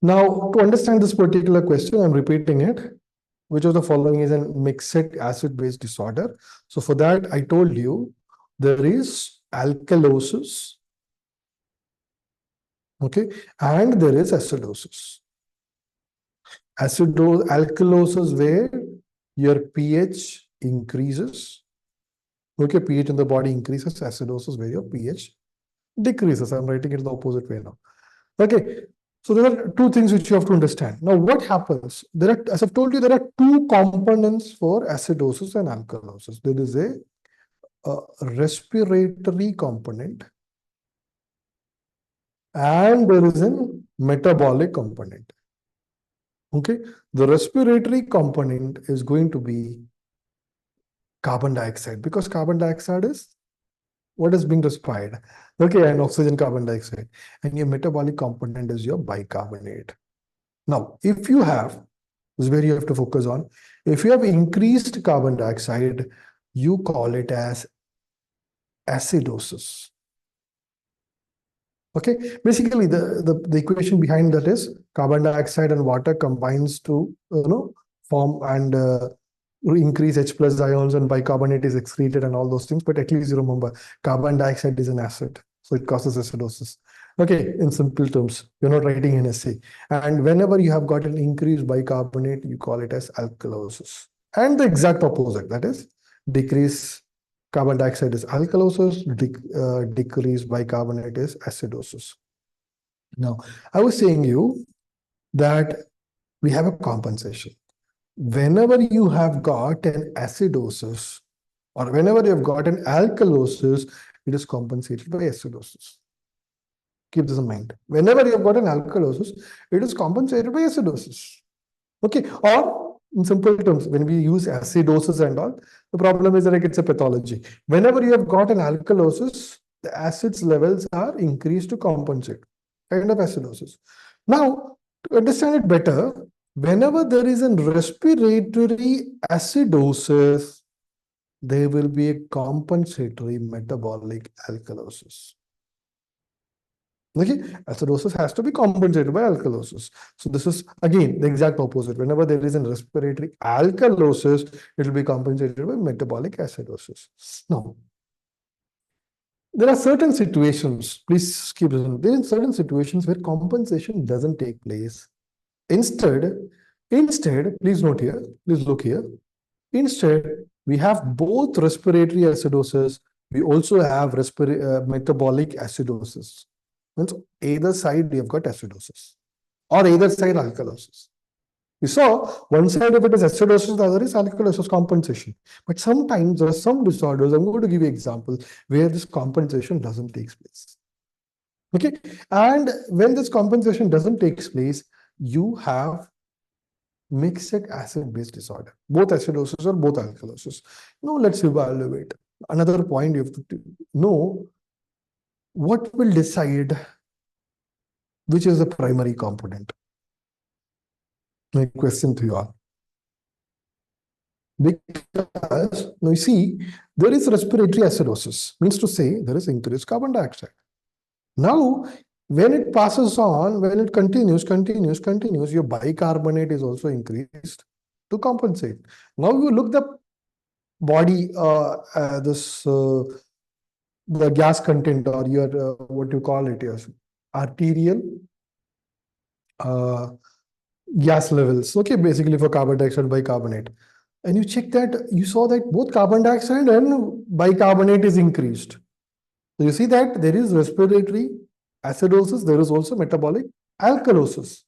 Now, to understand this particular question, I'm repeating it. Which of the following is a mixed acid-base disorder? So for that, I told you there is alkalosis, okay, and there is acidosis. Alkalosis where your pH increases, okay, pH in the body increases. Acidosis where your pH decreases. I'm writing it the opposite way now. Okay, so there are two things which you have to understand. Now, what happens? There are, as I've told you, there are two components for acidosis and alkalosis. There is a respiratory component and there is a metabolic component. Okay, the respiratory component is going to be carbon dioxide, because carbon dioxide is what is being respired. Okay, and oxygen, carbon dioxide, and your metabolic component is your bicarbonate. Now, if you have, this is where you have to focus on, if you have increased carbon dioxide, you call it as acidosis. Okay, basically the equation behind that is carbon dioxide and water combines to form and increase H plus ions, and bicarbonate is excreted and all those things. But at least you remember carbon dioxide is an acid, so it causes acidosis. Okay, in simple terms, you're not writing an essay. And whenever you have got an increased bicarbonate, you call it as alkalosis. And the exact opposite, that is decrease carbon dioxide is alkalosis, decreased bicarbonate is acidosis. Now, I was saying you that we have a compensation. Whenever you have got an acidosis or whenever you have got an alkalosis, it is compensated by acidosis. Keep this in mind. Whenever you have got an alkalosis, it is compensated by acidosis. Okay, or in simple terms, when we use acidosis and all, the problem is like it's a pathology. Whenever you have got an alkalosis, the acids levels are increased to compensate, kind of acidosis. Now, to understand it better, whenever there is a respiratory acidosis, there will be a compensatory metabolic alkalosis. Okay, acidosis has to be compensated by alkalosis. So this is again the exact opposite. Whenever there is a respiratory alkalosis, it will be compensated by metabolic acidosis. Now, there are certain situations, please keep listening. There are certain situations where compensation doesn't take place. Instead, please note here, please look here. Instead, we have both respiratory acidosis, we also have metabolic acidosis. Means either side you've got acidosis or either side alkalosis. We saw one side of it is acidosis, the other is alkalosis compensation. But sometimes there are some disorders, I'm going to give you an example, where this compensation doesn't take place. Okay, and when this compensation doesn't take place, you have mixed acid-base disorder, both acidosis or both alkalosis. Now let's evaluate. Another point you have to know, what will decide which is the primary component? My question to you all. Because now you see, there is respiratory acidosis, means to say there is increased carbon dioxide. Now, when it passes on, when it continues, your bicarbonate is also increased to compensate. Now you look the body, the gas content or your what you call it is arterial gas levels. Okay, basically for carbon dioxide, bicarbonate. And you check that, you saw that both carbon dioxide and bicarbonate is increased. So you see that there is respiratory acidosis, there is also metabolic alkalosis.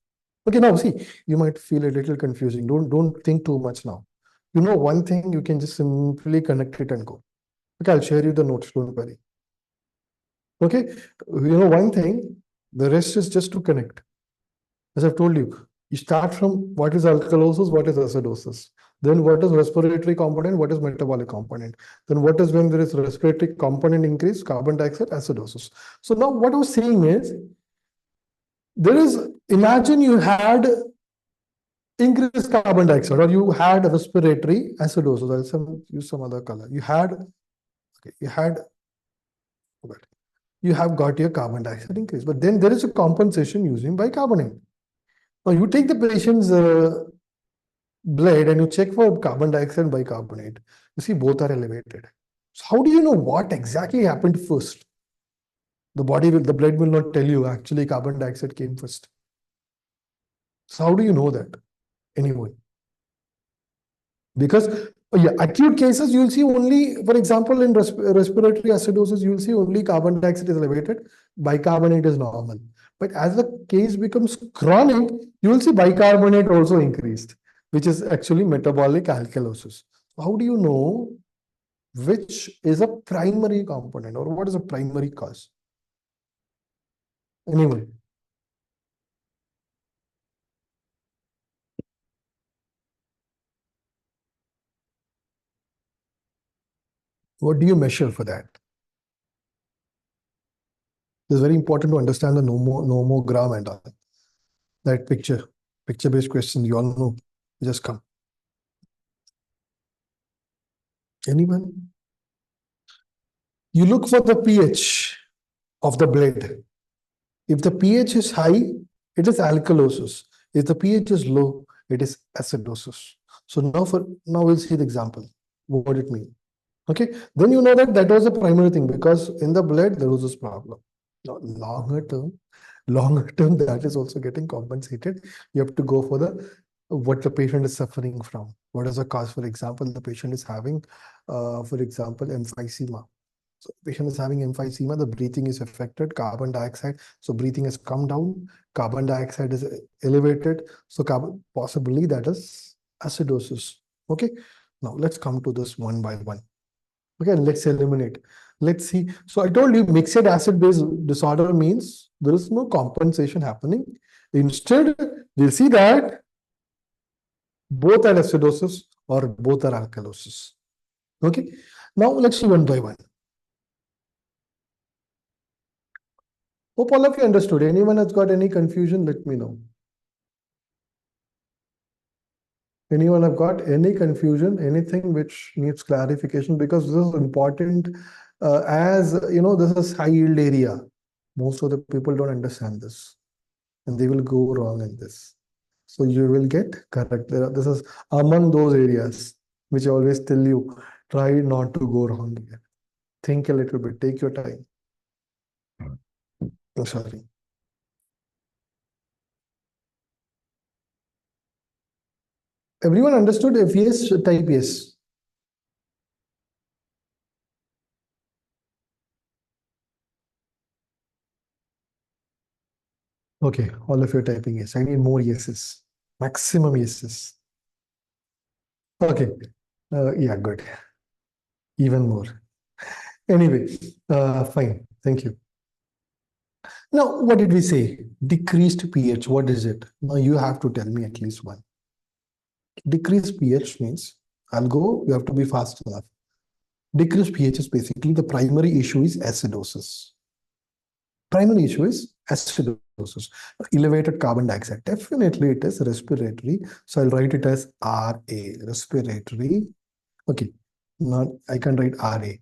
Okay, now see, you might feel a little confusing. Don't think too much now. You know one thing, you can just simply connect it and go. Okay, I'll share you the notes, don't worry. Okay, you know one thing, the rest is just to connect. As I've told you, you start from what is alkalosis, what is acidosis. Then what is respiratory component, what is metabolic component. Then what is when there is respiratory component increase, carbon dioxide, acidosis. So now what I was saying is, there is, imagine you had increased carbon dioxide or you had respiratory acidosis. I'll use some other color. You have got your carbon dioxide increase, but then there is a compensation using bicarbonate. Now you take the patient's blood and you check for carbon dioxide and bicarbonate. You see both are elevated. So how do you know what exactly happened first? The blood will not tell you actually carbon dioxide came first. So how do you know that? Anyway, because yeah, acute cases you'll see only, for example, in respiratory acidosis, you'll see only carbon dioxide is elevated, bicarbonate is normal. But as the case becomes chronic, you will see bicarbonate also increased, which is actually metabolic alkalosis. How do you know which is a primary component or what is a primary cause? Anyway, what do you measure for that? It's very important to understand the nomogram and all. That picture-based question, you all know, just come. Anyone? You look for the pH of the blood. If the pH is high, it is alkalosis. If the pH is low, it is acidosis. So now we'll see the example, what it means. Okay, then you know that was the primary thing because in the blood there was this problem. Now, longer term, that is also getting compensated. You have to go for what the patient is suffering from. What is the cause? For example, the patient is having, for example, emphysema. So patient is having emphysema, the breathing is affected, carbon dioxide. So breathing has come down, carbon dioxide is elevated. So possibly that is acidosis. Okay. Now let's come to this one by one. Okay, let's eliminate. Let's see. So I told you mixed acid-base disorder means there is no compensation happening. Instead, we'll see that both are acidosis or both are alkalosis. Okay. Now let's see one by one. Hope all of you understood. Anyone has got any confusion, let me know. Anyone have got any confusion, anything which needs clarification? Because this is important. As you know, this is high yield area. Most of the people don't understand this and they will go wrong in this. So you will get correct. This is among those areas which I always tell you, try not to go wrong here. Think a little bit, take your time. Oh, sorry. Everyone understood? If yes, type yes. Okay, all of you are typing yes. I need more yeses. Maximum yeses. Okay. Yeah, good. Even more. Anyway, fine. Thank you. Now, what did we say? Decreased pH. What is it? Now you have to tell me at least one. Decreased pH means, I'll go, you have to be fast enough. Decreased pH is basically the primary issue is acidosis. Primary issue is acidosis. Elevated carbon dioxide. Definitely it is respiratory. So I'll write it as RA, respiratory. Okay, not I can write RA.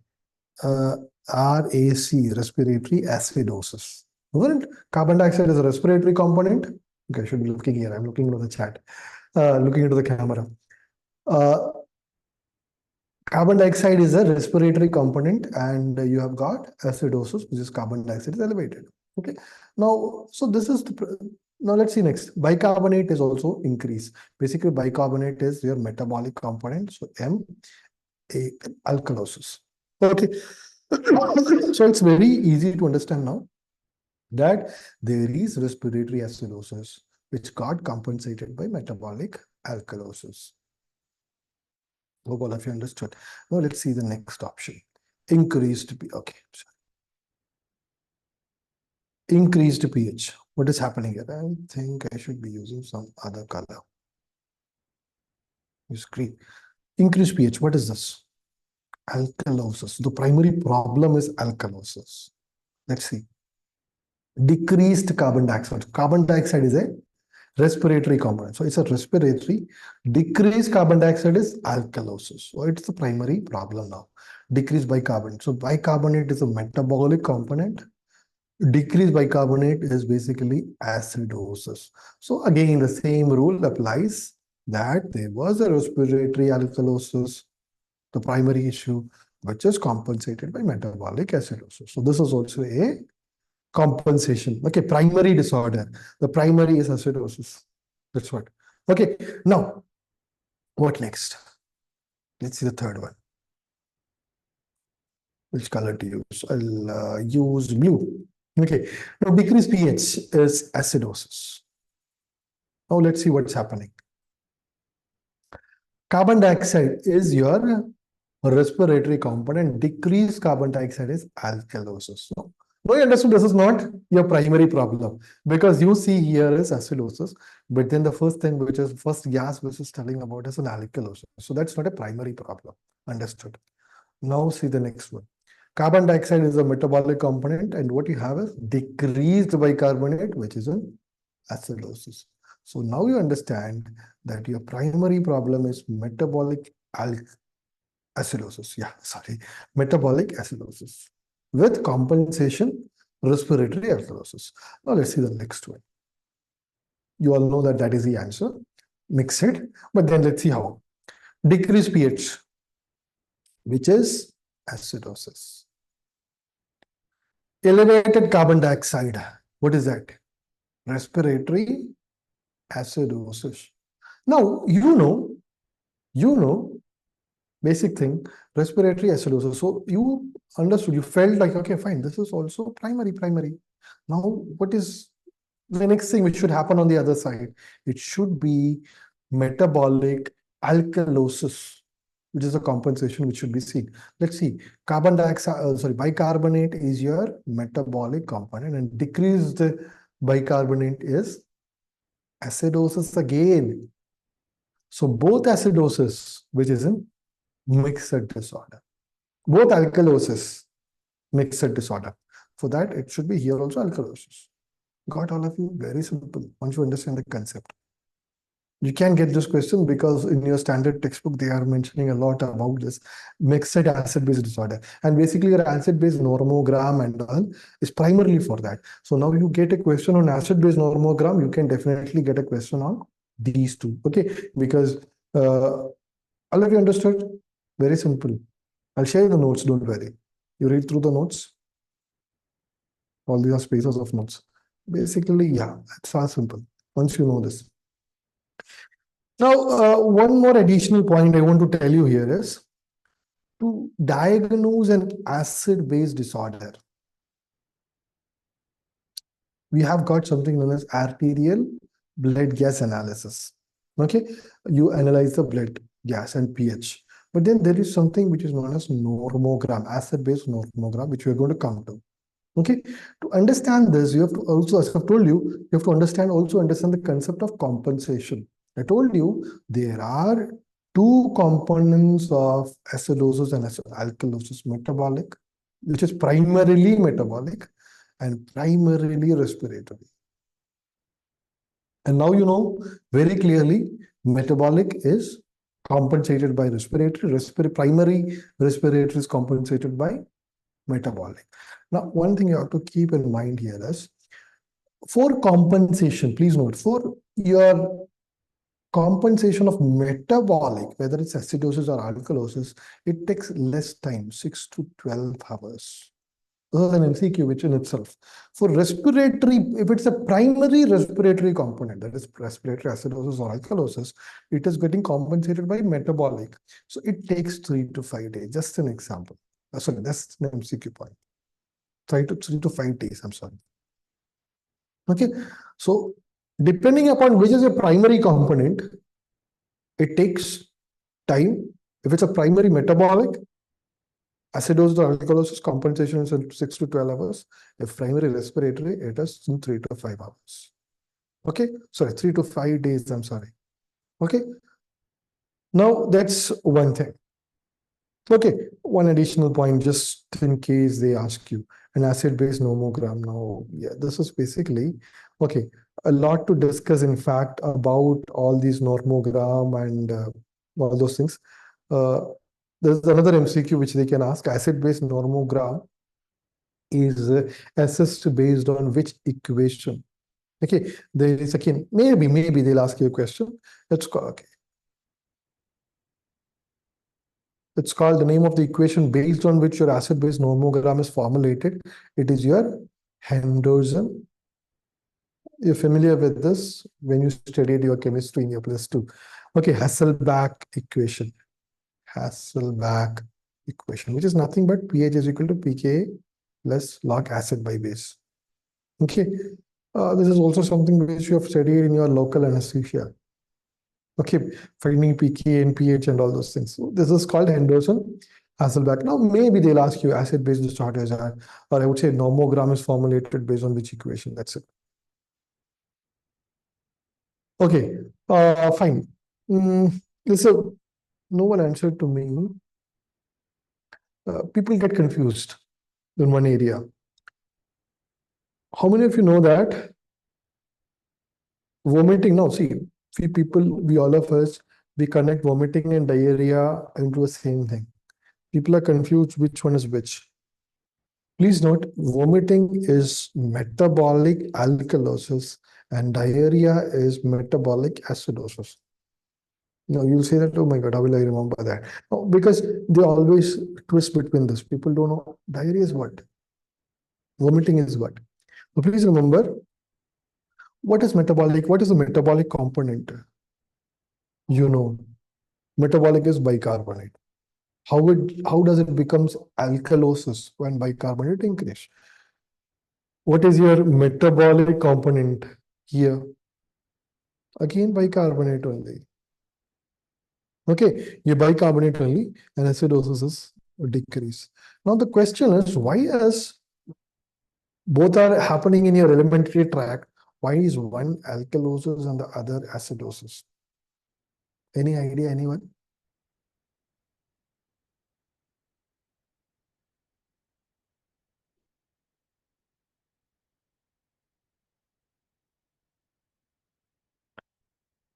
RAC, respiratory acidosis. Well, carbon dioxide is a respiratory component. Okay, I should be looking here. I'm looking into the chat, looking into the camera. Carbon dioxide is a respiratory component, and you have got acidosis, which is carbon dioxide is elevated. Okay. Now, so this is now let's see next. Bicarbonate is also increased. Basically, bicarbonate is your metabolic component. So alkalosis. Okay. So it's very easy to understand now that there is respiratory acidosis, which got compensated by metabolic alkalosis. Hope all of you understood. Now let's see the next option. Increased Increased pH. What is happening here? I think I should be using some other color. Use green. Increased pH. What is this? Alkalosis. The primary problem is alkalosis. Let's see. Decreased carbon dioxide. Carbon dioxide is a respiratory component. So it's a respiratory. Decreased carbon dioxide is alkalosis. So it's the primary problem now. Decreased bicarbonate. So bicarbonate is a metabolic component. Decreased bicarbonate is basically acidosis. So again, the same rule applies that there was a respiratory alkalosis, the primary issue, which is compensated by metabolic acidosis. So this is also a compensation. Okay, primary disorder. The primary is acidosis. That's what. Okay, now what next? Let's see the third one. Which color to use? I'll use blue. Okay, now decreased pH is acidosis. Now let's see what's happening. Carbon dioxide is your respiratory component. Decreased carbon dioxide is alkalosis. No, you understood this is not your primary problem because you see here is acidosis, but then the first thing which is first gas which is telling about is an alkalosis. So that's not a primary problem. Understood. Now see the next one. Carbon dioxide is a metabolic component, and what you have is decreased bicarbonate, which is an acidosis. So now you understand that your primary problem is metabolic acidosis. Yeah, sorry, metabolic acidosis with compensation respiratory alkalosis. Now let's see the next one. You all know that that is the answer. Mix it, but then let's see how. Decreased pH, which is acidosis. Elevated carbon dioxide, what is that? Respiratory acidosis. Now, you know, basic thing, respiratory acidosis. So you understood, you felt like, okay, fine, this is also primary. Now, what is the next thing which should happen on the other side? It should be metabolic alkalosis, which is a compensation which should be seen. Let's see, carbon dioxide, bicarbonate is your metabolic component, and decreased bicarbonate is acidosis again. So both acidosis, which is in mixed disorder, both alkalosis, mixed disorder. For that, it should be here also alkalosis. Got all of you? Very simple. Once you understand the concept. You can get this question because in your standard textbook, they are mentioning a lot about this mixed acid-base disorder. And basically your acid-base nomogram and all is primarily for that. So now you get a question on acid-base nomogram, you can definitely get a question on these two. Okay, because all of you understood? Very simple. I'll share the notes, don't worry. You read through the notes. All these are spaces of notes. Basically, yeah, it's as simple. Once you know this. Now, one more additional point I want to tell you here is to diagnose an acid-base disorder. We have got something known as arterial blood gas analysis. Okay, you analyze the blood gas and pH. But then there is something which is known as nomogram, acid-base nomogram, which we are going to come to. Okay, to understand this, you have to also, as I've told you, you have to understand the concept of compensation. I told you there are two components of acidosis and alkalosis, metabolic, which is primarily metabolic and primarily respiratory. And now you know very clearly metabolic is compensated by respiratory, primary respiratory is compensated by metabolic. Now, one thing you have to keep in mind here is for compensation, please note, for your compensation of metabolic, whether it's acidosis or alkalosis, it takes less time, 6 to 12 hours. This is an MCQ which in itself. For respiratory, if it's a primary respiratory component, that is respiratory acidosis or alkalosis, it is getting compensated by metabolic. So it takes 3 to 5 days. Just an example. Sorry, that's an MCQ point. 3 to 5 days, I'm sorry. Okay, so depending upon which is a primary component, it takes time. If it's a primary metabolic, acidosis or alkalosis, compensation is in 6 to 12 hours. If primary respiratory, it is in 3 to 5 hours. Okay, sorry, 3 to 5 days, I'm sorry. Okay, now that's one thing. Okay, one additional point, just in case they ask you, an acid-base nomogram. Now, yeah, this is basically, okay, a lot to discuss, in fact, about all these nomogram and all those things. There's another MCQ which they can ask, acid-base nomogram. is assessed based on which equation? Okay, there is again, maybe they'll ask you a question. Let's go. Okay. It's called the name of the equation based on which your acid-base nomogram is formulated. It is your Henderson. You're familiar with this when you studied your chemistry in your +2. Okay, Hasselbalch equation. Hasselbalch equation, which is nothing but pH is equal to pKa plus log acid by base. Okay, this is also something which you have studied in your local anesthesia. Okay, finding pK and pH and all those things. So this is called Henderson Hasselbalch. Now maybe they'll ask you acid-base disorders are, or I would say nomogram is formulated based on which equation. That's it. Okay, fine. So no one answered to me. People get confused in one area. How many of you know that vomiting? Now, see, we all of us, we connect vomiting and diarrhea into the same thing. People are confused which one is which. Please note, vomiting is metabolic alkalosis and diarrhea is metabolic acidosis. Now you'll say that, oh my God, how will I remember that? No, because they always twist between this. People don't know diarrhea is what? Vomiting is what? So please remember, what is metabolic? What is the metabolic component? You know, metabolic is bicarbonate. How does it becomes alkalosis when bicarbonate increase? What is your metabolic component here? Again, bicarbonate only. Okay, your bicarbonate only, and acidosis is decrease. Now the question is, why as both are happening in your alimentary tract, why is one alkalosis and the other acidosis? Any idea, anyone?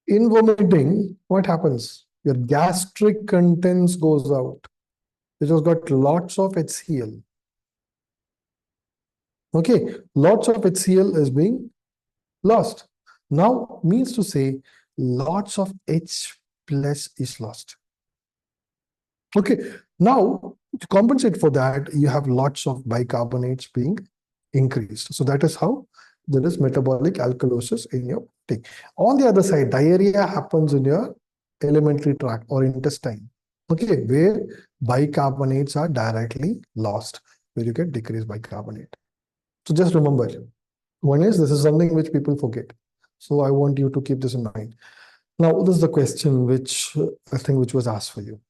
In vomiting, what happens? Your gastric contents goes out. It has got lots of HCl. Okay, lots of HCl is being lost. Now means to say lots of H plus is lost. Okay, now to compensate for that, you have lots of bicarbonates being increased. So that is how there is metabolic alkalosis in your body. On the other side, diarrhea happens in your alimentary tract or intestine. Okay, where bicarbonates are directly lost, where you get decreased bicarbonate. So just remember, one is this is something which people forget. So I want you to keep this in mind. Now, this is the question which I think which was asked for you.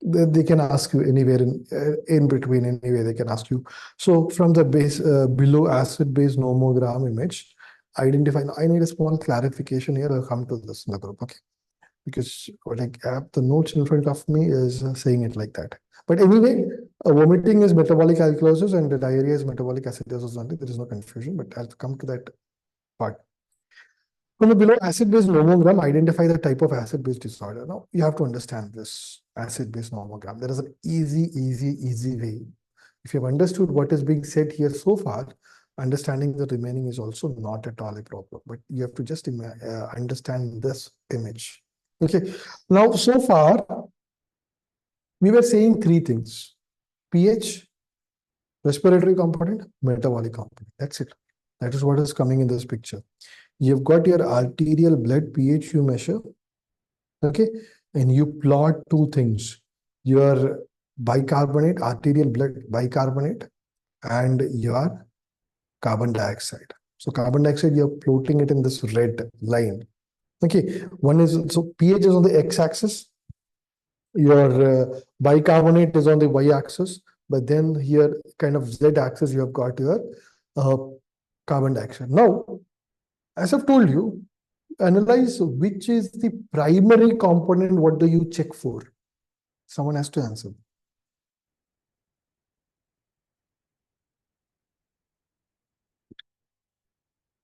They can ask you anywhere in between, anywhere they can ask you. So from the base below acid-base nomogram image, identify. I need a small clarification here. I'll come to this in the group, okay? Because like the notes in front of me is saying it like that. But anyway, vomiting is metabolic alkalosis and the diarrhea is metabolic acidosis only. There is no confusion, but I'll come to that part. From the below acid-base nomogram, identify the type of acid-base disorder. Now, you have to understand this acid-base nomogram. There is an easy way. If you have understood what is being said here so far, understanding the remaining is also not at all a problem. But you have to just understand this image. Okay. Now, so far, we were saying three things: pH, respiratory component, metabolic component. That's it. That is what is coming in this picture. You've got your arterial blood pH you measure, okay, and you plot two things: your bicarbonate, arterial blood bicarbonate, and your carbon dioxide. So carbon dioxide, you're plotting it in this red line. Okay, one is, so pH is on the x-axis, your bicarbonate is on the y-axis, but then here kind of z-axis you have got your carbon dioxide. Now, as I've told you, analyze which is the primary component. What do you check for? Someone has to answer.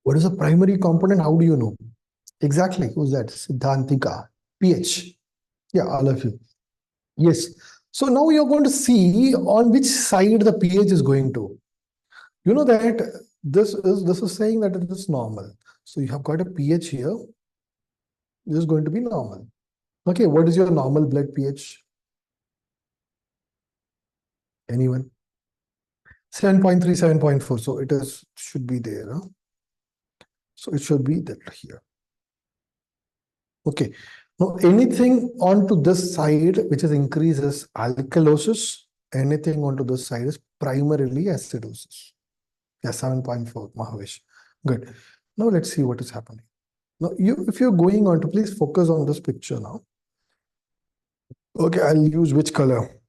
What is the primary component? How do you know? Exactly. Who's that? Siddhantika. pH. Yeah, all of you. Yes. So now you're going to see on which side the pH is going to. You know that this is saying that it is normal. So you have got a pH here. This is going to be normal. Okay, what is your normal blood pH? Anyone? 7.3, 7.4. So it is should be there. Huh? So it should be that here. Okay. Now anything onto this side which is increases alkalosis, anything onto this side is primarily acidosis. Yeah, 7.4, Mahavish. Good. Now let's see what is happening. Now, if you're going on to, please focus on this picture now. Okay, I'll use which color?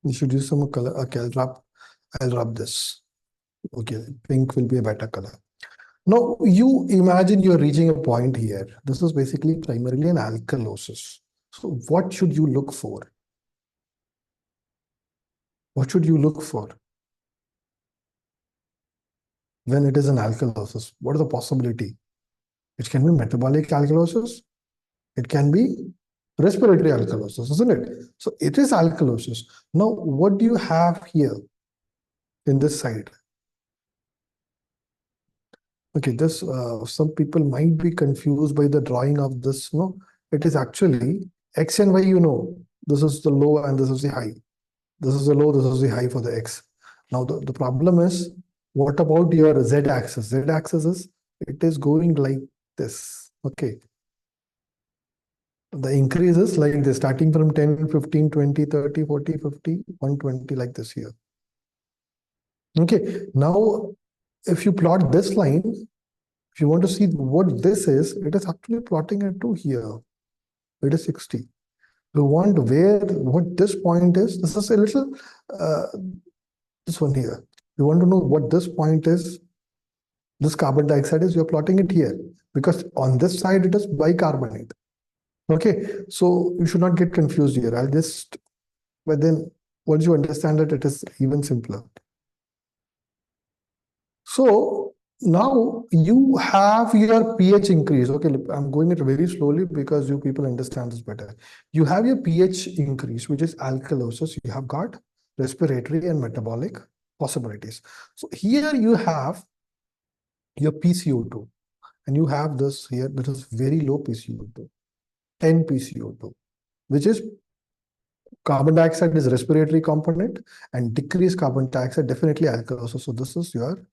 You should use some color. Okay, I'll rub this. Okay, pink will be a better color. Now, you imagine you're reaching a point here. This is basically primarily an alkalosis. So what should you look for? What should you look for when it is an alkalosis? What is the possibility? It can be metabolic alkalosis. It can be respiratory alkalosis, isn't it? So it is alkalosis. Now, what do you have here in this side? Okay, this some people might be confused by the drawing of this. No, it is actually X and Y, you know. This is the low and this is the high. This is the low, this is the high for the X. Now, the problem is, what about your Z axis? Z axis is, it is going like this. Okay. The increase is like this, starting from 10, 15, 20, 30, 40, 50, 120, like this here. Okay. Now, if you plot this line, if you want to see what this is, it is actually plotting it to here. It is 60. You want what this point is. This is a little, this one here. You want to know what this point is. This carbon dioxide is, you're plotting it here. Because on this side, it is bicarbonate. Okay. So you should not get confused here. But then once you understand it, it is even simpler. So now you have your pH increase. Okay, I'm going it very slowly because you people understand this better. You have your pH increase, which is alkalosis. You have got respiratory and metabolic possibilities. So here you have your PCO2, and you have this here, which is very low PCO2, 10 PCO2, which is carbon dioxide is respiratory component, and decreased carbon dioxide definitely alkalosis. So this is your,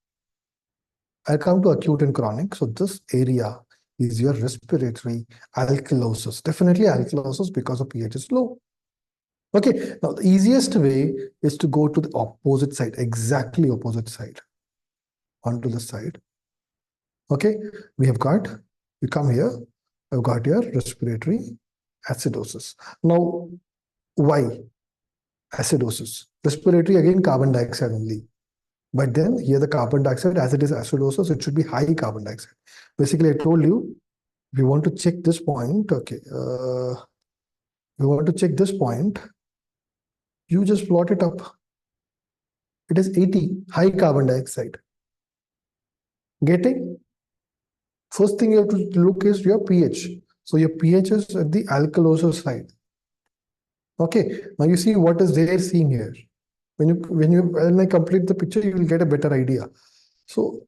I'll come to acute and chronic. So this area is your respiratory alkalosis. Definitely alkalosis because the pH is low. Okay, now the easiest way is to go to the opposite side, exactly opposite side, onto the side. Okay, we come here, I've got your respiratory acidosis. Now, why acidosis? Respiratory, again, carbon dioxide only. But then here the carbon dioxide, as it is acidosis, it should be high carbon dioxide. Basically, I told you, if you want to check this point, okay, you want to check this point, you just plot it up. It is 80, high carbon dioxide. Getting? First thing you have to look is your pH. So your pH is at the alkalosis side. Okay, now you see what is there seen here. When I complete the picture, you will get a better idea. So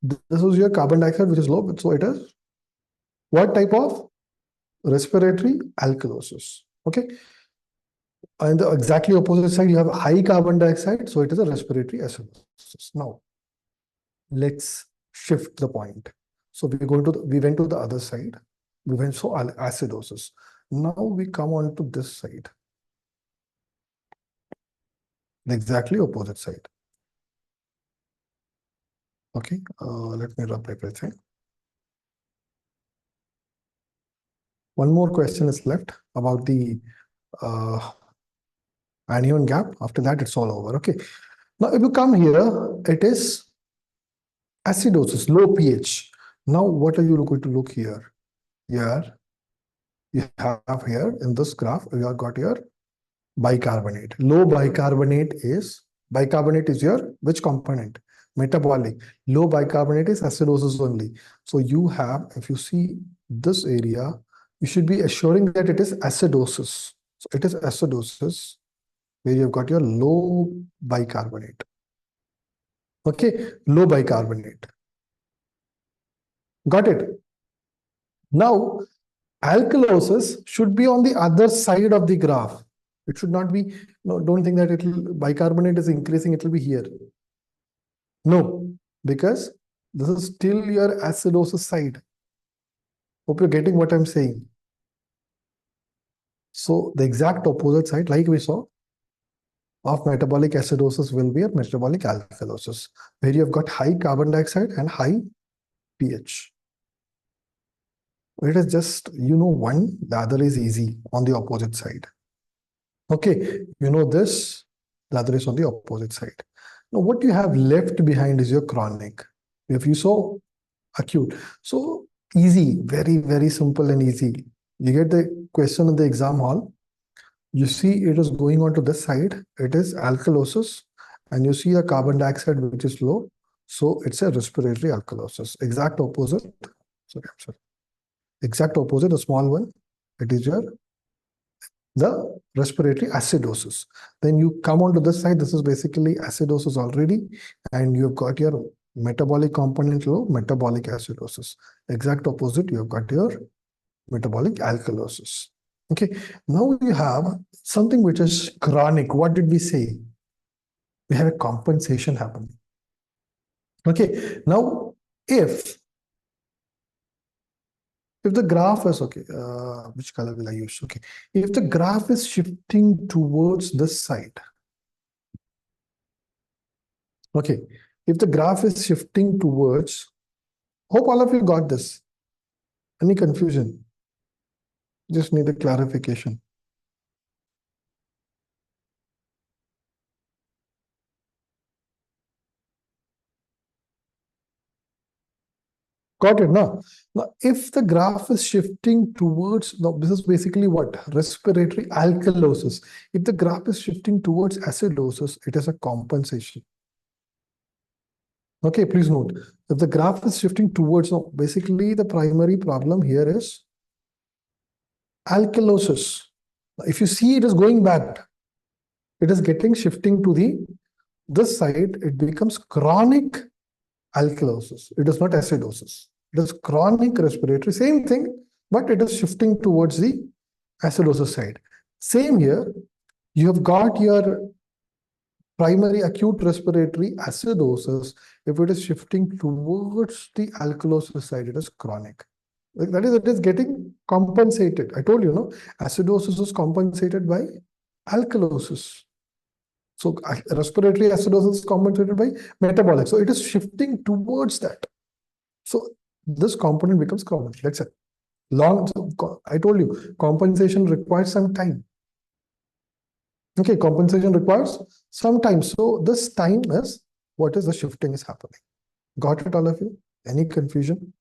this is your carbon dioxide, which is low. So it is what type of respiratory alkalosis? Okay. And the exactly opposite side, you have high carbon dioxide. So it is a respiratory acidosis. Now, let's shift the point. So we went to the other side. We went so acidosis. Now we come on to this side. The exactly opposite side. Okay, let me rub everything. One more question is left about the anion gap. After that, it's all over. Okay. Now, if you come here, it is acidosis, low pH. Now, what are you going to look here? Here, you have here in this graph, you have got your bicarbonate. Low bicarbonate is your which component? Metabolic. Low bicarbonate is acidosis only. So you have, if you see this area, you should be assuring that it is acidosis. So it is acidosis. where you've got your low bicarbonate. Okay, low bicarbonate. Got it? Now, alkalosis should be on the other side of the graph. It should not be, no, don't think that bicarbonate is increasing, it will be here. No, because this is still your acidosis side. Hope you're getting what I'm saying. So the exact opposite side, like we saw, of metabolic acidosis will be a metabolic alkalosis, where you've got high carbon dioxide and high pH. It is just, one, the other is easy on the opposite side. Okay, this, the other is on the opposite side. Now, what you have left behind is your chronic. If you saw acute, so easy, very, very simple and easy. You get the question in the exam hall. You see it is going on to this side. It is alkalosis, and you see a carbon dioxide which is low. So it's a respiratory alkalosis. Exact opposite. Sorry, I'm sorry. Exact opposite, a small one. It is the respiratory acidosis. Then you come onto this side. This is basically acidosis already, and you've got your metabolic component low, metabolic acidosis. Exact opposite, you've got your metabolic alkalosis. Okay, now you have something which is chronic. What did we say? We have a compensation happening. Okay, now if the graph is, okay, which color will I use? Okay, if the graph is shifting towards this side, okay, if the graph is shifting towards, hope all of you got this. Any confusion? Just need a clarification. Got it, no? Now, if the graph is shifting towards, now this is basically what? Respiratory alkalosis. If the graph is shifting towards acidosis, it is a compensation. Okay, please note, if the graph is shifting towards, now basically the primary problem here is alkalosis. If you see it is going back, it is getting shifting to this side, it becomes chronic alkalosis. It is not acidosis. It is chronic respiratory, same thing, but it is shifting towards the acidosis side. Same here, you have got your primary acute respiratory acidosis. If it is shifting towards the alkalosis side, it is chronic. That is, it is getting compensated. I told you, no, acidosis is compensated by alkalosis. So respiratory acidosis is compensated by metabolic. So it is shifting towards that. So this component becomes chronic. That's it. I told you, compensation requires some time. Okay, compensation requires some time. So this time is what is the shifting is happening. Got it, all of you? Any confusion?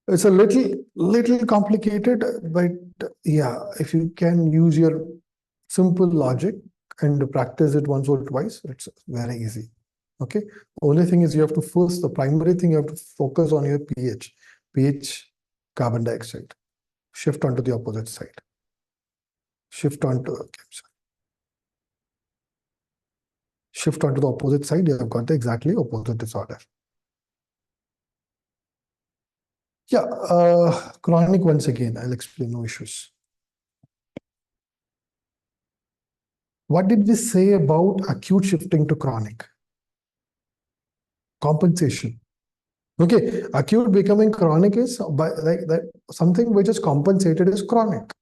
It's a little complicated, but yeah, if you can use your simple logic and practice it once or twice, it's very easy. Okay. Only thing is you have to first, the primary thing you have to focus on your pH, carbon dioxide. Shift onto the opposite side. Shift onto, okay, shift onto the opposite side, you have got the exactly opposite disorder. Yeah, chronic once again, I'll explain, no issues. What did we say about acute shifting to chronic? Compensation. Okay, acute becoming chronic is by like that, something which is compensated is chronic.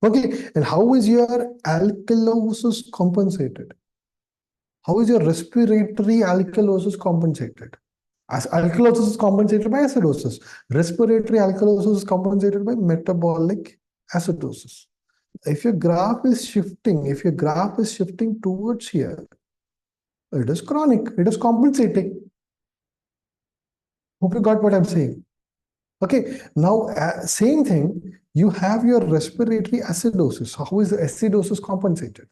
Okay, and how is your alkalosis compensated? How is your respiratory alkalosis compensated? As alkalosis is compensated by acidosis. Respiratory alkalosis is compensated by metabolic acidosis. If your graph is shifting towards here, it is chronic, it is compensating. Hope you got what I'm saying. Okay, now same thing, you have your respiratory acidosis. How is the acidosis compensated?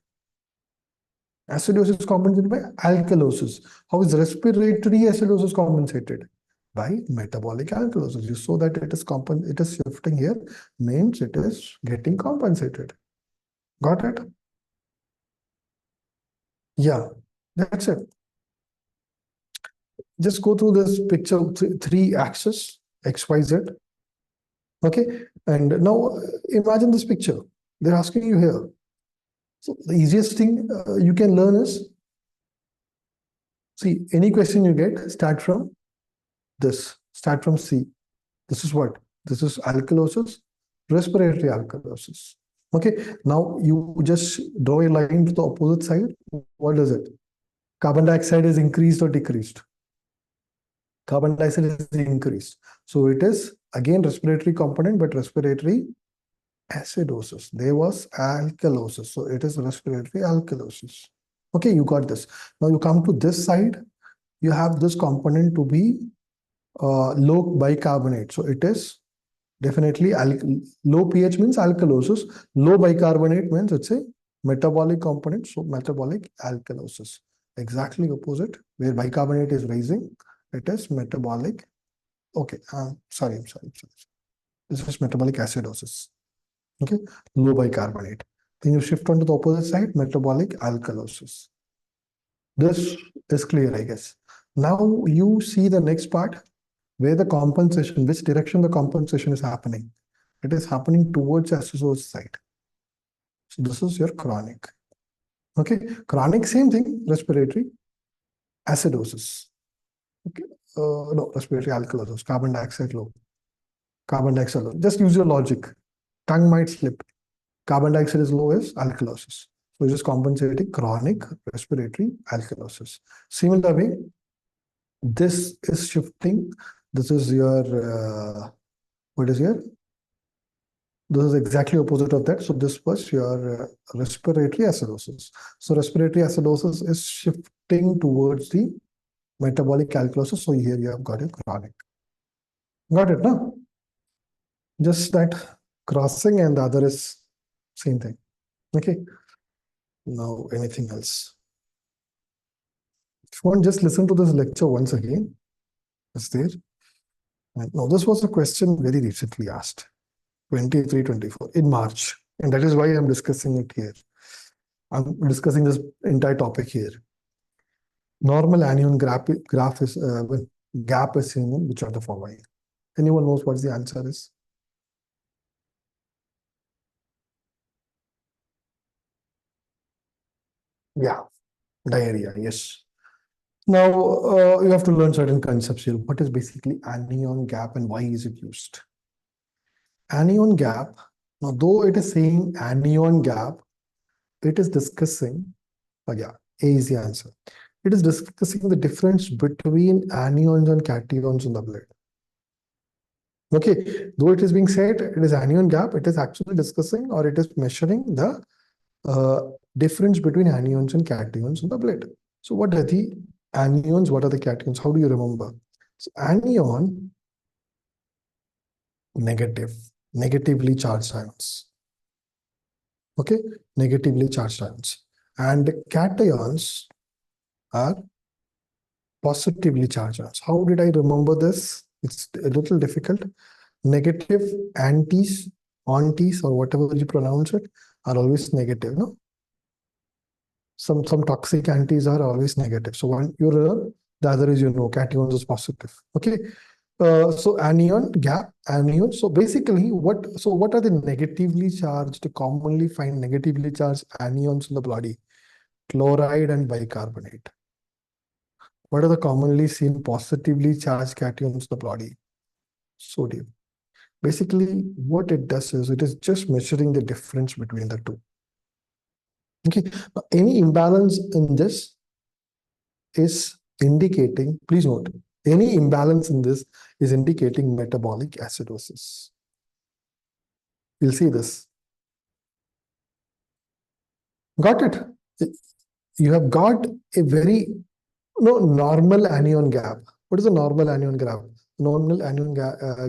Acidosis is compensated by alkalosis. How is respiratory acidosis compensated? By metabolic alkalosis. You saw that it is shifting here, means it is getting compensated. Got it? Yeah, that's it. Just go through this picture, three axes, X, Y, Z. Okay, and now imagine this picture. They're asking you here. So the easiest thing you can learn is, see, any question you get, start from this, start from C. This is what? This is alkalosis, respiratory alkalosis. Okay, now you just draw a line to the opposite side. What is it? Carbon dioxide is increased or decreased? Carbon dioxide is increased. So it is again respiratory component, but respiratory acidosis. There was alkalosis. So it is respiratory alkalosis. Okay, you got this. Now you come to this side, you have this component to be low bicarbonate. So it is definitely low pH means alkalosis. Low bicarbonate means it's a metabolic component. So metabolic alkalosis. Exactly opposite, where bicarbonate is rising, it is metabolic. Okay, I'm sorry. This is metabolic acidosis. Okay, low bicarbonate. Then you shift on to the opposite side, metabolic alkalosis. This is clear, I guess. Now you see the next part where the compensation, which direction the compensation is happening. It is happening towards acidosis side. So this is your chronic. Okay, chronic, same thing, respiratory acidosis. Okay, no, respiratory alkalosis, carbon dioxide low. Carbon dioxide low. Just use your logic. Tongue might slip. Carbon dioxide is low is alkalosis. So it is compensating chronic respiratory alkalosis. Similar way, this is shifting. This is your, what is here? This is exactly opposite of that. So this was your respiratory acidosis. So respiratory acidosis is shifting towards the metabolic alkalosis. So here you have got a chronic. Got it, no? Just that crossing, and the other is same thing. Okay. Now anything else? If you want, just listen to this lecture once again. It's there. And now this was a question very recently asked, 23-24 in March. And that is why I'm discussing it here. I'm discussing this entire topic here. Normal anion graph is gap is seen, which are the following. Anyone knows what the answer is? Yeah, diarrhea, yes. Now, you have to learn certain concepts here. What is basically anion gap and why is it used? Anion gap, now though it is saying anion gap, it is discussing, yeah, A is the answer. It is discussing the difference between anions and cations in the blood. Okay, though it is being said it is anion gap, it is actually discussing or it is measuring the difference between anions and cations in the blood. So what are the anions? What are the cations? How do you remember? So anion, negatively charged ions. Okay, negatively charged ions. And cations are positively charged ions. How did I remember this? It's a little difficult. Negative antis, or whatever you pronounce it, are always negative, no? Some toxic antis are always negative. So one you learn, the other is cations is positive. Okay. So anion gap, anion. So basically, what are the negatively charged, commonly find negatively charged anions in the body? Chloride and bicarbonate. What are the commonly seen positively charged cations in the body? Sodium. Basically, what it does is it is just measuring the difference between the two. Okay, now, any imbalance in this is indicating, please note, any imbalance in this is indicating metabolic acidosis. You'll see this. Got it? You have got a very normal anion gap. What is a normal anion gap? Normal anion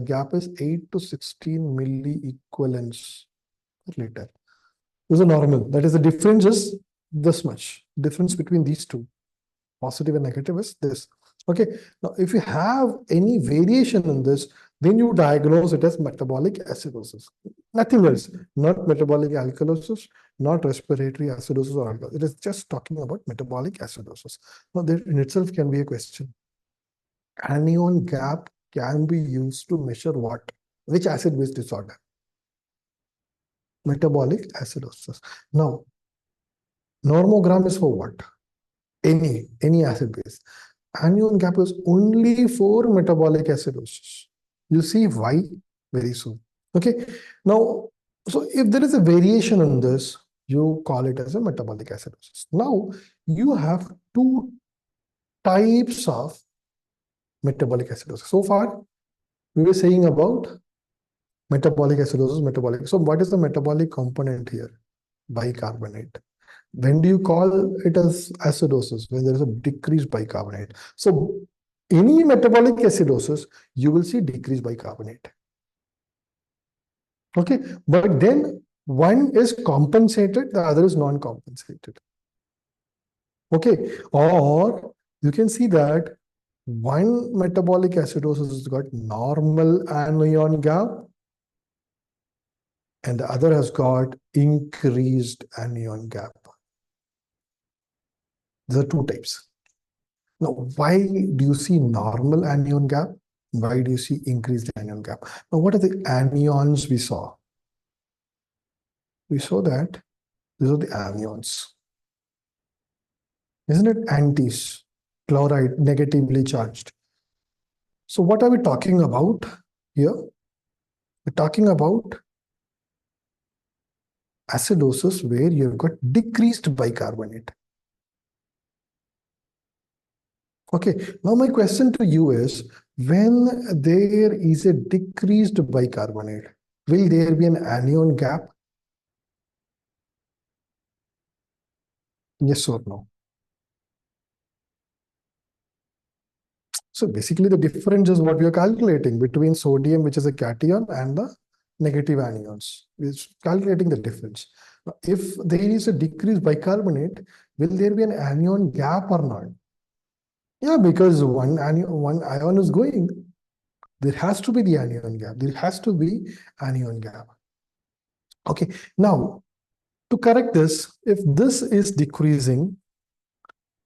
gap is 8 to 16 milliequivalents per liter. This is a normal. That is, the difference is this much. Difference between these two, positive and negative, is this. Okay. Now, if you have any variation in this, then you diagnose it as metabolic acidosis. Nothing else, not metabolic alkalosis, not respiratory acidosis or alkalosis. It is just talking about metabolic acidosis. Now, there in itself can be a question. Anion gap can be used to measure what? Which acid-base disorder? Metabolic acidosis. Now, nomogram is for what? Any acid base. Anion gap is only for metabolic acidosis. You see why very soon. Okay. Now, so if there is a variation in this, you call it as a metabolic acidosis. Now, you have two types of metabolic acidosis. So far, we were saying about metabolic acidosis, metabolic. So what is the metabolic component here? Bicarbonate. When do you call it as acidosis? When there is a decreased bicarbonate. So any metabolic acidosis, you will see decreased bicarbonate. Okay, but then one is compensated, the other is non-compensated. Okay, or you can see that one metabolic acidosis has got normal anion gap and the other has got increased anion gap. There are two types. Now, why do you see normal anion gap? Why do you see increased anion gap? Now, what are the anions we saw? We saw that these are the anions. Isn't it? Antis, chloride, negatively charged. So what are we talking about here? We're talking about acidosis where you've got decreased bicarbonate. Okay, now my question to you is, when there is a decreased bicarbonate, will there be an anion gap? Yes or no? So basically the difference is what we are calculating between sodium, which is a cation, and the negative anions. We're calculating the difference. Now, if there is a decreased bicarbonate, will there be an anion gap or not? Yeah, because one ion is going. There has to be the anion gap. There has to be anion gap. Okay, now to correct this, if this is decreasing,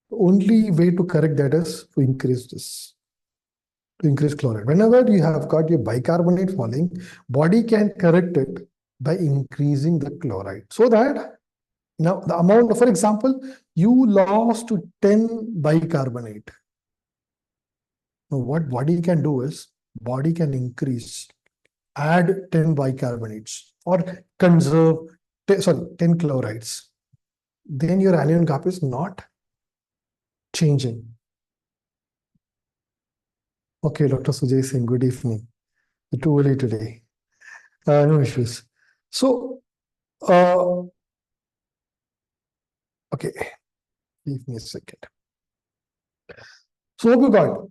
the only way to correct that is to increase this, to increase chloride. Whenever you have got your bicarbonate falling, body can correct it by increasing the chloride. So that now the amount, for example, you lost to 10 bicarbonate. Now what body can do is, body can increase, add 10 bicarbonates or conserve 10 chlorides. Then your anion gap is not changing. Okay, Dr. Sujay Singh, good evening. Too early today. No issues. So, okay, give me a second. So what we got?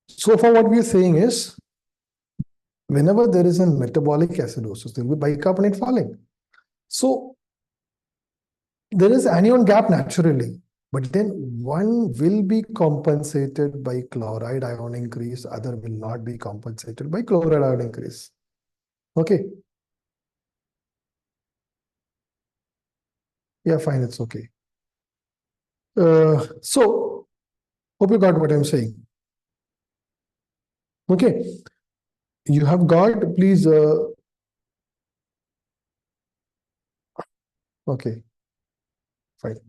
So far what we are saying is, whenever there is a metabolic acidosis, there will be bicarbonate falling. So there is anion gap naturally, but then one will be compensated by chloride ion increase, other will not be compensated by chloride ion increase. Okay. Yeah, fine, it's okay. So hope you got what I'm saying. Okay. You have got, please. Okay. Fine.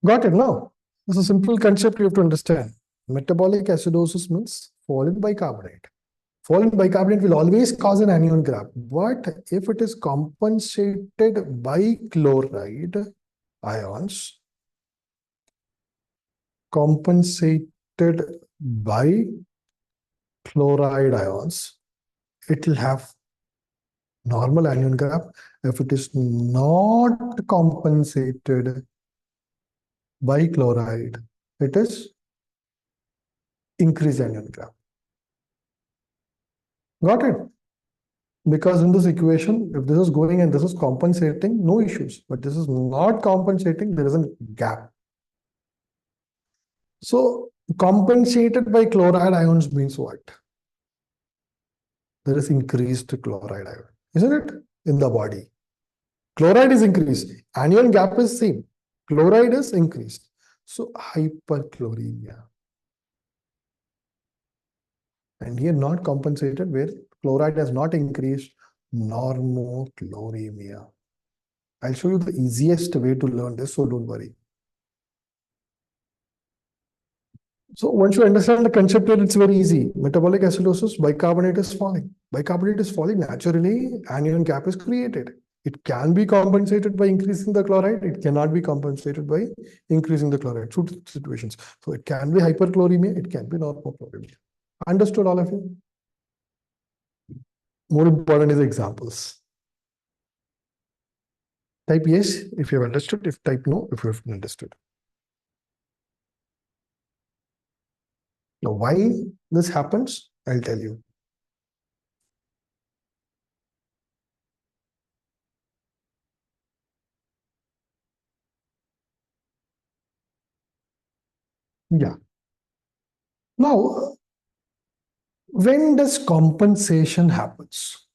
Got it now. This is a simple concept you have to understand. Metabolic acidosis means fallen bicarbonate. Fallen bicarbonate will always cause an anion gap. But if it is compensated by chloride ions, it will have normal anion gap. If it is not compensated by chloride, it is increased anion gap. Got it? Because in this equation, if this is going and this is compensating, no issues. But this is not compensating, there is a gap. So compensated by chloride ions means what? there is increased chloride ion, isn't it? In the body. Chloride is increased. Anion gap is same. Chloride is increased. So hyperchloremia. And here not compensated where chloride has not increased, normochloremia. I'll show you the easiest way to learn this, so don't worry. So once you understand the concept here, it's very easy. Metabolic acidosis, bicarbonate is falling. Bicarbonate is falling, naturally, anion gap is created. It can be compensated by increasing the chloride. It cannot be compensated by increasing the chloride. Two situations. So it can be hyperchloremia. It can be normochloremia. Understood, all of you? More important is examples. Type yes if you have understood. If type no if you have understood. Now, why this happens, I'll tell you. Yeah. Now, when does compensation happens?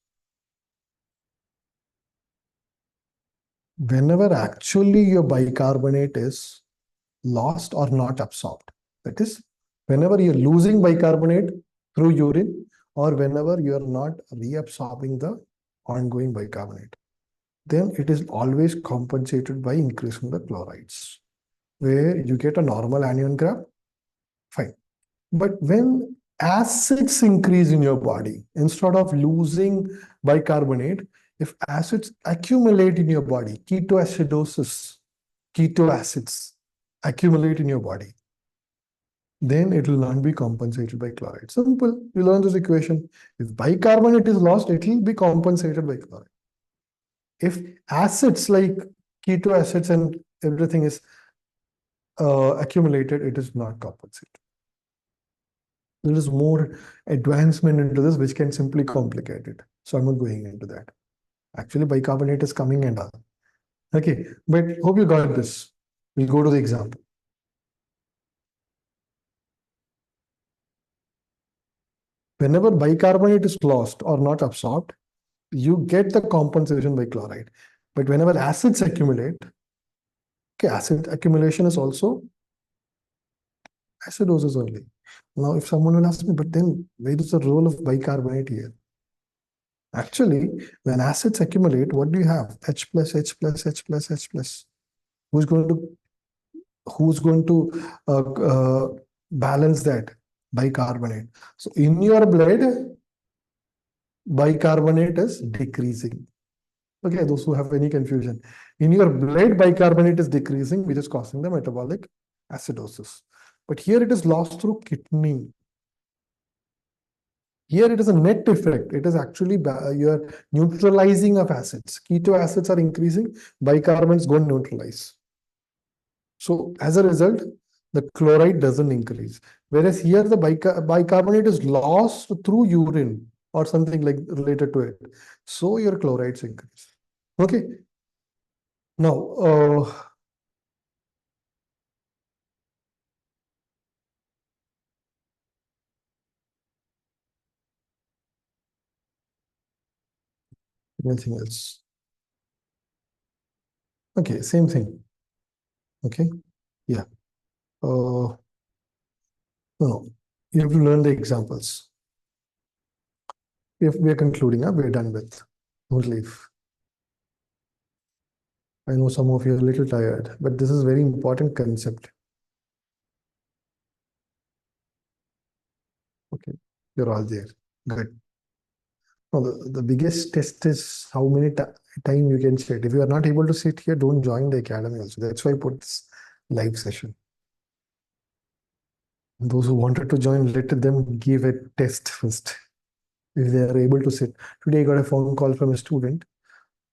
Whenever actually your bicarbonate is lost or not absorbed. That is, whenever you're losing bicarbonate through urine or whenever you're not reabsorbing the ongoing bicarbonate, then it is always compensated by increasing the chlorides, where you get a normal anion graph, fine. But when acids increase in your body, instead of losing bicarbonate, if acids accumulate in your body, ketoacidosis, keto acids accumulate in your body, then it will not be compensated by chloride. Simple. You learn this equation. If bicarbonate is lost, it will be compensated by chloride. If acids like keto acids and everything is accumulated, it is not compensated. There is more advancement into this, which can simply complicate it. So I'm not going into that. Actually, bicarbonate is coming and all. Okay, but hope you got this. We'll go to the example. Whenever bicarbonate is lost or not absorbed, you get the compensation by chloride. But whenever acids accumulate, okay, acid accumulation is also acidosis only. Now, if someone will ask me, but then where is the role of bicarbonate here? Actually, when acids accumulate, what do you have? H plus, H plus, H plus, H plus. Who's going to balance that? Bicarbonate. So in your blood, bicarbonate is decreasing. Okay, those who have any confusion. In your blood, bicarbonate is decreasing, which is causing the metabolic acidosis. But here it is lost through kidney. Here it is a net effect. It is actually you are neutralizing of acids. Keto acids are increasing, bicarbonates go neutralize. So as a result, the chloride doesn't increase. Whereas here the bicarbonate is lost through urine or something like related to it. So your chlorides increase. Okay. Now, anything else? Okay, same thing. Okay. Yeah. No, you have to learn the examples. We are concluding, we're done with. Don't leave. I know some of you are a little tired, but this is a very important concept. Okay, you're all there. Good. Now, the biggest test is how many time you can sit. If you are not able to sit here, don't join the academy also. That's why I put this live session. Those who wanted to join, let them give a test first. If they are able to sit. Today I got a phone call from a student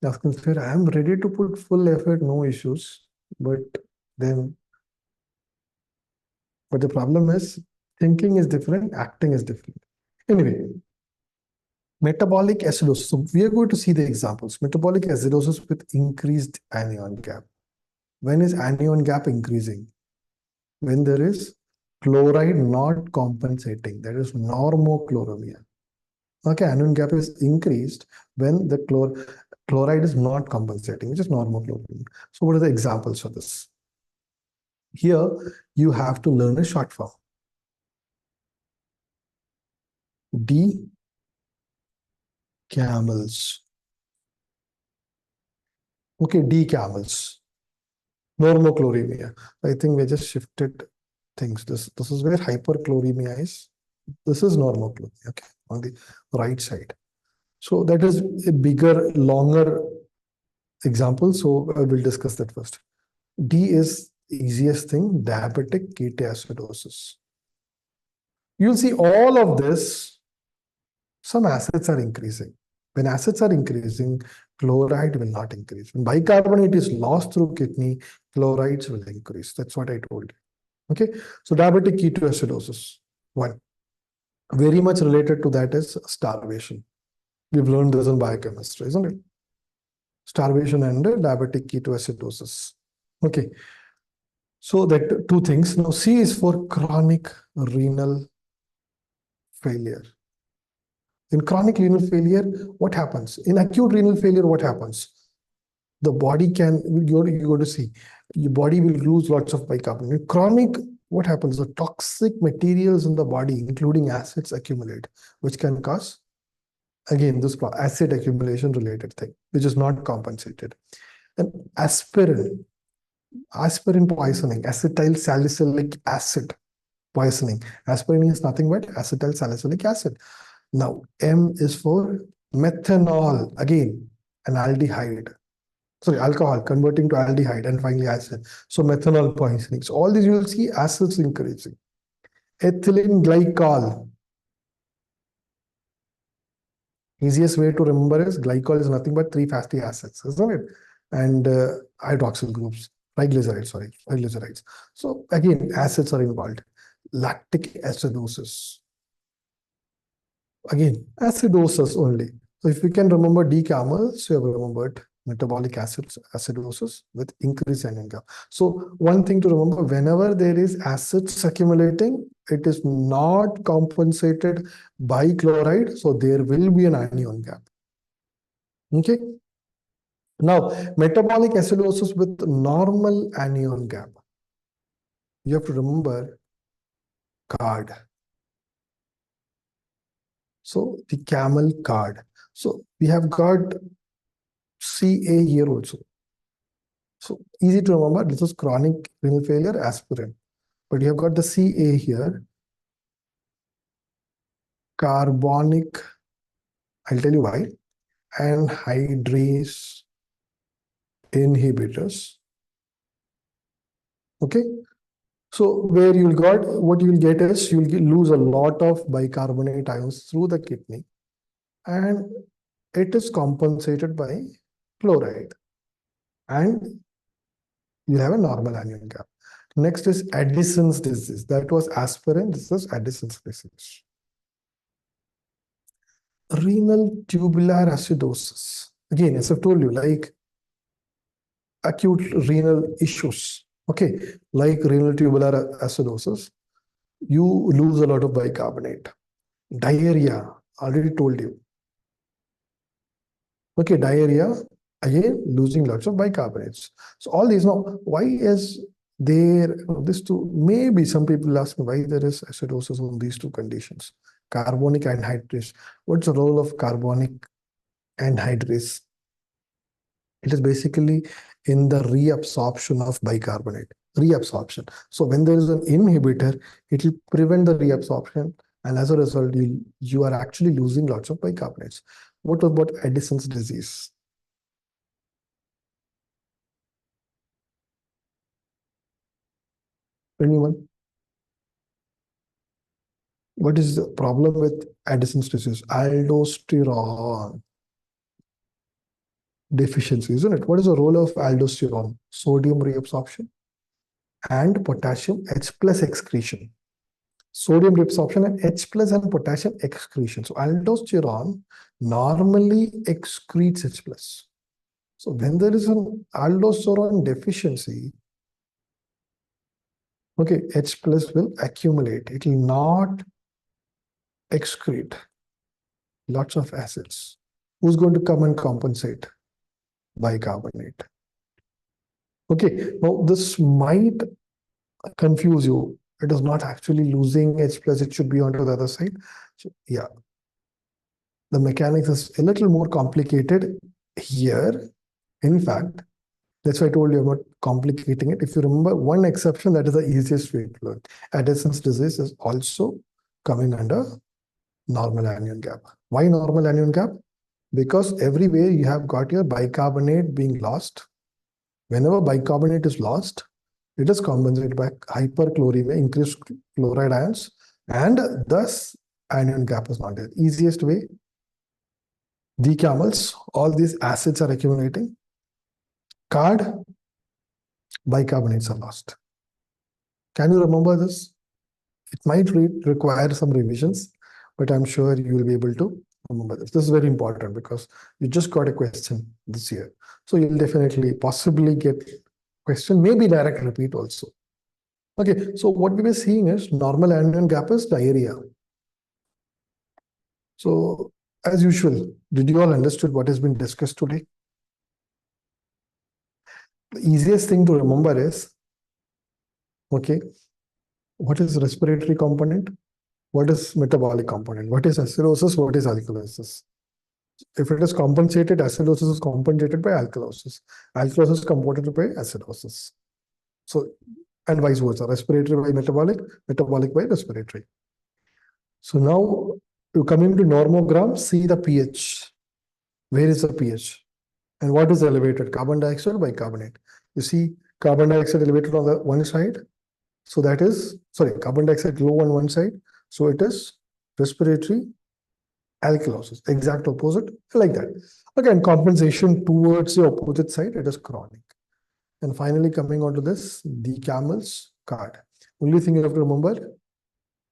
asking, sir, I am ready to put full effort, no issues. But the problem is thinking is different, acting is different. Anyway, metabolic acidosis. So we are going to see the examples. Metabolic acidosis with increased anion gap. When is anion gap increasing? When there is chloride not compensating, that is normochloremia. Okay, anion gap is increased when the chloride is not compensating, which is normochlorine. So what are the examples for this? Here, you have to learn a short form. D camels. Okay, D camels. Normochloremia. I think we just shifted things. This is where hyperchloremia is. This is normochloremia, okay, on the right side. So that is a bigger, longer example. So I will discuss that first. D is easiest thing, diabetic ketoacidosis. You'll see all of this, some acids are increasing. When acids are increasing, chloride will not increase. When bicarbonate is lost through kidney, chlorides will increase. That's what I told you. Okay, so diabetic ketoacidosis, one. Very much related to that is starvation. We've learned this in biochemistry, isn't it? Starvation and diabetic ketoacidosis. Okay, so that two things. Now C is for chronic renal failure. In chronic renal failure, what happens? In acute renal failure, what happens? The body can, you go to see, your body will lose lots of bicarbonate. In chronic, what happens? The toxic materials in the body, including acids, accumulate, which can cause, again, this acid accumulation related thing, which is not compensated. And aspirin poisoning, acetyl salicylic acid poisoning. Aspirin is nothing but acetyl salicylic acid. Now, M is for methanol, again, an aldehyde. Sorry, alcohol converting to aldehyde and finally acid. So methanol poisoning. So all these you will see acids increasing. Ethylene glycol. Easiest way to remember is glycol is nothing but 3 fatty acids, isn't it? And hydroxyl groups, triglycerides. So again, acids are involved. Lactic acidosis. Again, acidosis only. So if we can remember D camels, you have remembered metabolic acidosis with increased anion gap. So one thing to remember, whenever there is acids accumulating, it is not compensated by chloride. So there will be an anion gap. Okay. Now, metabolic acidosis with normal anion gap. You have to remember card. So the camel card. So we have got CA here also. So easy to remember, this is chronic renal failure, aspirin. But you have got the CA here. Carbonic, I'll tell you why. Anhydrase inhibitors. Okay. So where you'll got, what you'll get is you'll lose a lot of bicarbonate ions through the kidney. And it is compensated by chloride. And you have a normal anion gap. Next is Addison's disease. That was aspirin. This is Addison's disease. Renal tubular acidosis. Again, as I've told you, like acute renal issues. Okay, like renal tubular acidosis, you lose a lot of bicarbonate. Diarrhea, already told you. Okay, diarrhea, again, losing lots of bicarbonates. So all these, now, why is there, this two, maybe some people ask me why there is acidosis on these two conditions. Carbonic anhydrase. What's the role of carbonic anhydrase? It is basically in the reabsorption of bicarbonate. Reabsorption. So when there is an inhibitor, it will prevent the reabsorption, and as a result, you are actually losing lots of bicarbonates. What about Addison's disease? Anyone? What is the problem with Addison's disease? Aldosterone deficiency, isn't it? What is the role of aldosterone? Sodium reabsorption and potassium H plus excretion. Sodium reabsorption and H plus and potassium excretion. So aldosterone normally excretes H plus. So when there is an aldosterone deficiency, okay, H plus will accumulate. It will not excrete. lots of acids. Who's going to come and compensate? Bicarbonate. Okay, now this might confuse you. It is not actually losing H plus, it should be onto the other side. So, yeah, the mechanics is a little more complicated here. In fact, that's why I told you about complicating it. If you remember one exception, that is the easiest way to learn. Addison's disease is also coming under normal anion gap. Why normal anion gap? Because everywhere you have got your bicarbonate being lost. Whenever bicarbonate is lost, it is compensated by hyperchloremia, increased chloride ions, and thus anion gap is not there. Easiest way, decamels, all these acids are accumulating. Card, bicarbonates are lost. Can you remember this? It might require some revisions, but I'm sure you will be able to remember this. This is very important because you just got a question this year. So you'll definitely possibly get question, maybe direct repeat also. Okay, so what we were seeing is normal anion gap is diarrhea. So as usual, did you all understood what has been discussed today? The easiest thing to remember is, okay, what is respiratory component? What is metabolic component? What is acidosis? What is alkalosis? If it is compensated, acidosis is compensated by alkalosis. Alkalosis is compensated by acidosis. So, and vice versa, respiratory by metabolic, metabolic by respiratory. So now you come into nomogram, see the pH. Where is the pH? And what is elevated? Carbon dioxide or bicarbonate? You see carbon dioxide elevated on the one side. So that is, sorry, carbon dioxide low on one side. So it is respiratory alkalosis, exact opposite, like that. Again, compensation towards the opposite side, it is chronic. And finally, coming on to this, the camel's card. Only thing you have to remember,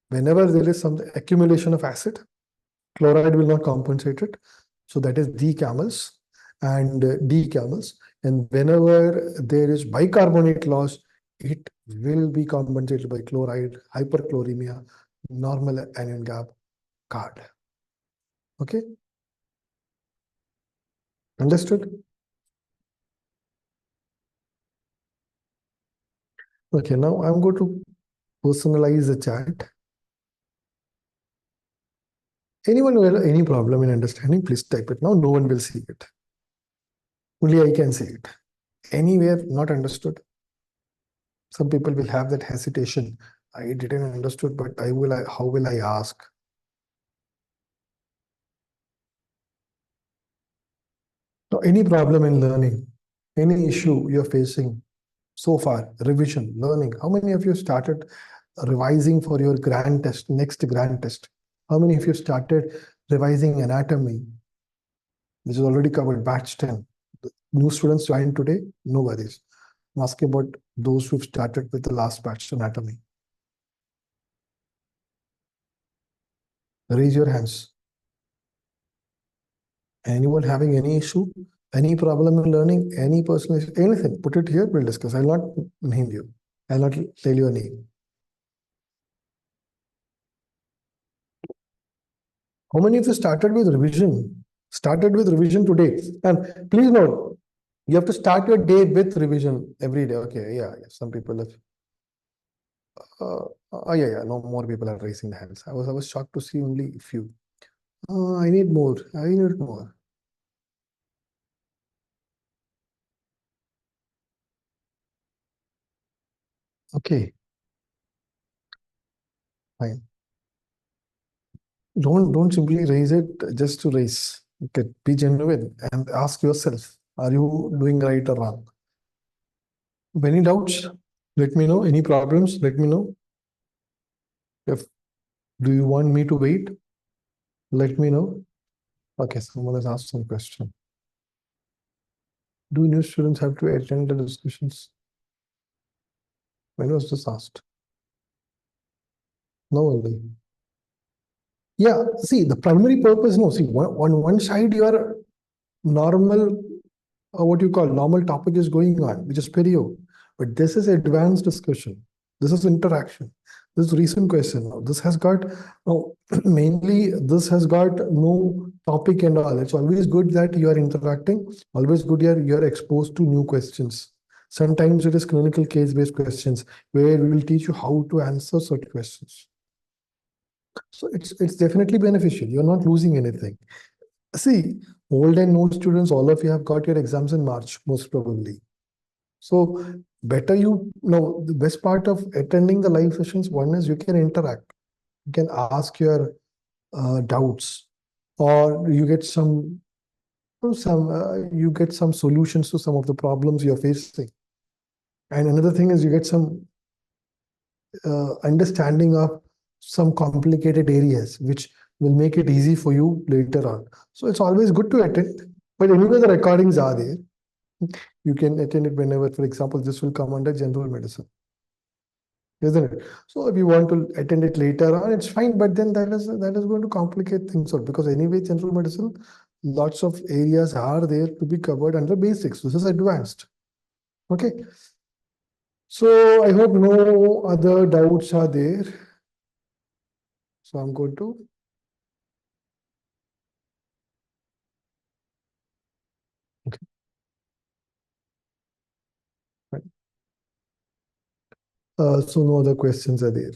whenever there is some accumulation of acid, chloride will not compensate it. So that is the camels and decamels. And whenever there is bicarbonate loss, it will be compensated by chloride, hyperchloremia, normal anion gap, card. Okay? Understood? Okay, now I'm going to personalize the chat. Anyone who has any problem in understanding, please type it now. No one will see it. Only I can see it. Anywhere not understood. Some people will have that hesitation. I didn't understood, but how will I ask? So any problem in learning, any issue you're facing so far, revision, learning, how many of you started revising for your grand test, next grand test? How many of you started revising anatomy, which is already covered, batch 10? New students joined today? No worries. I'm asking about those who've started with the last batch anatomy. Raise your hands. Anyone having any issue, any problem in learning, any personal issue, anything, put it here, we'll discuss. I'll not name you. I'll not tell you a name. How many of you started with revision? Started with revision today? And please note, you have to start your day with revision every day. Okay, yeah. Some people have. Yeah. No more people are raising their hands. I was shocked to see only a few. I need more. I need more. Okay. Fine. Don't simply raise it just to raise. Okay, be genuine and ask yourself, are you doing right or wrong? Any doubts? Let me know. Any problems? Let me know. If do you want me to wait? Let me know. Okay, someone has asked some question. Do new students have to attend the discussions? When was this asked? No, only. Yeah, see, the primary purpose, no, see, on one side, your normal, what you call normal topic is going on, which is perio. But this is advanced discussion. This is interaction. This recent question now, this has got no mainly this has got no topic and all. It's always good that you are interacting, always good you're exposed to new questions. Sometimes it is clinical case-based questions where we will teach you how to answer such questions. So it's definitely beneficial. You're not losing anything. See, old and new students, all of you have got your exams in March, most probably. So better you know the best part of attending the live sessions, one is you can interact. You can ask your doubts, or you get you get some solutions to some of the problems you're facing. And another thing is you get some understanding of some complicated areas, which will make it easy for you later on. So it's always good to attend. But anyway, the recordings are there. You can attend it whenever. For example, this will come under general medicine, isn't it? So if you want to attend it later on, it's fine. But then that is going to complicate things out, because anyway, general medicine, lots of areas are there to be covered under basics. This is advanced. Okay. So I hope no other doubts are there. So I'm going to. Okay. Fine. So no other questions are there.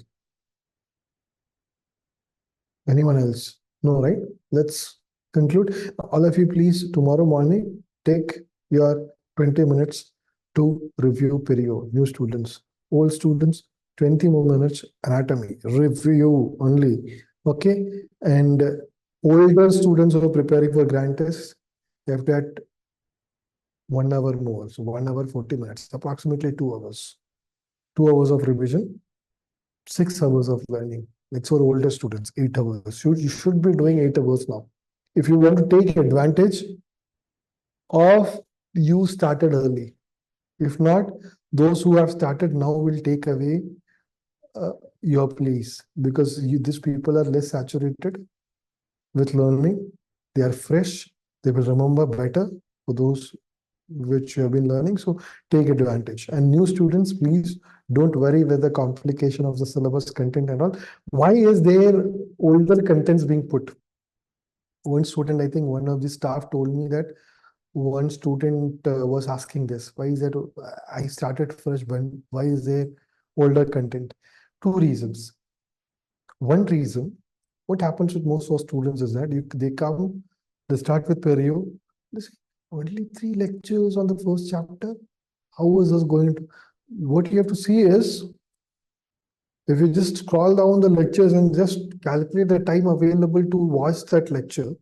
Anyone else? No, right? Let's conclude. All of you, please, tomorrow morning, take your 20 minutes to review perio, new students. Old students, 20 more minutes, anatomy, review only. Okay? And older students who are preparing for grand tests, they have that 1 hour more. So 1 hour, 40 minutes, approximately 2 hours. 2 hours of revision, 6 hours of learning. It's for older students, 8 hours. You should be doing 8 hours now. If you want to take advantage of you started early. If not, those who have started now will take away your place, because these people are less saturated with learning. They are fresh. They will remember better for those which you have been learning. So take advantage. And new students, please don't worry with the complication of the syllabus content and all. Why is there older contents being put? One student, I think one of the staff told me that one student was asking this. Why is that? I started first, but why is there older content? Two reasons. One reason, what happens with most of students is that they come, they start with perio, they say, only 3 lectures on the first chapter. How is this going to? What you have to see is, if you just scroll down the lectures and just calculate the time available to watch that lecture,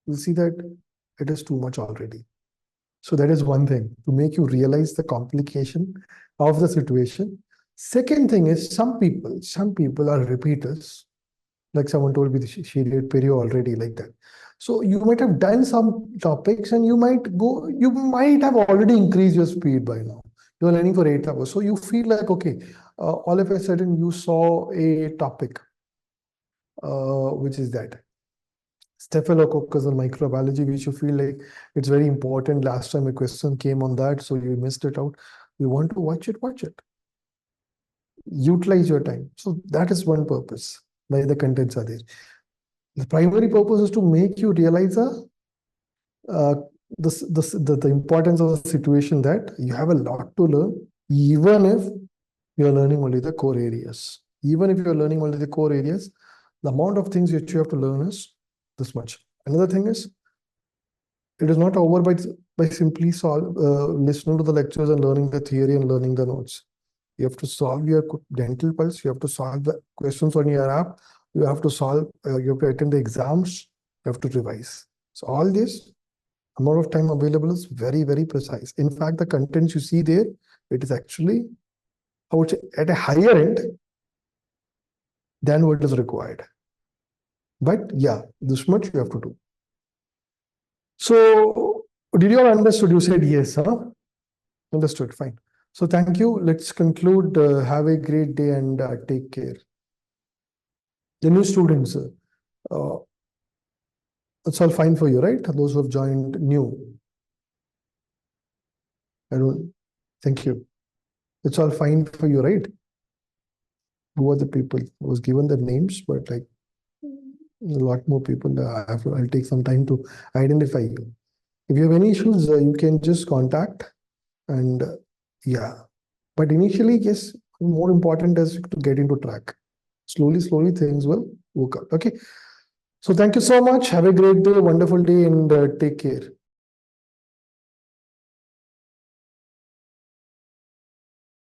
you'll see that it is too much already. So that is one thing to make you realize the complication of the situation. Second thing is some people are repeaters. Like someone told me she did perio already like that. So you might have done some topics and you might have already increased your speed by now. You're learning for 8 hours. So you feel like, okay, all of a sudden you saw a topic, which is that staphylococcus and microbiology, which you feel like it's very important. Last time a question came on that, so you missed it out. You want to watch it, watch it. Utilize your time. So that is one purpose why the contents are there. The primary purpose is to make you realize uh, the importance of the situation, that you have a lot to learn, even if you're learning only the core areas. Even if you're learning only the core areas, the amount of things that you have to learn is this much. Another thing is, it is not over by simply listening to the lectures and learning the theory and learning the notes. You have to solve your dental pulse. You have to solve the questions on your app. You have to you have to attend the exams. You have to revise. So all this amount of time available is very, very precise. In fact, the contents you see there, it is actually, I would say, at a higher end than what is required. But yeah, this much you have to do. So did you all understood? You said yes, huh? Understood, fine. So thank you. Let's conclude. Have a great day and take care. The new students, it's all fine for you, right? Those who have joined new. I don't, thank you. It's all fine for you, right? who are the people. I was given the names, but like a lot more people. I'll take some time to identify you. If you have any issues, you can just contact. And yeah, but initially, yes, more important is to get into track. Slowly, things will work out. Okay. So thank you so much. Have a great day, wonderful day, and take care.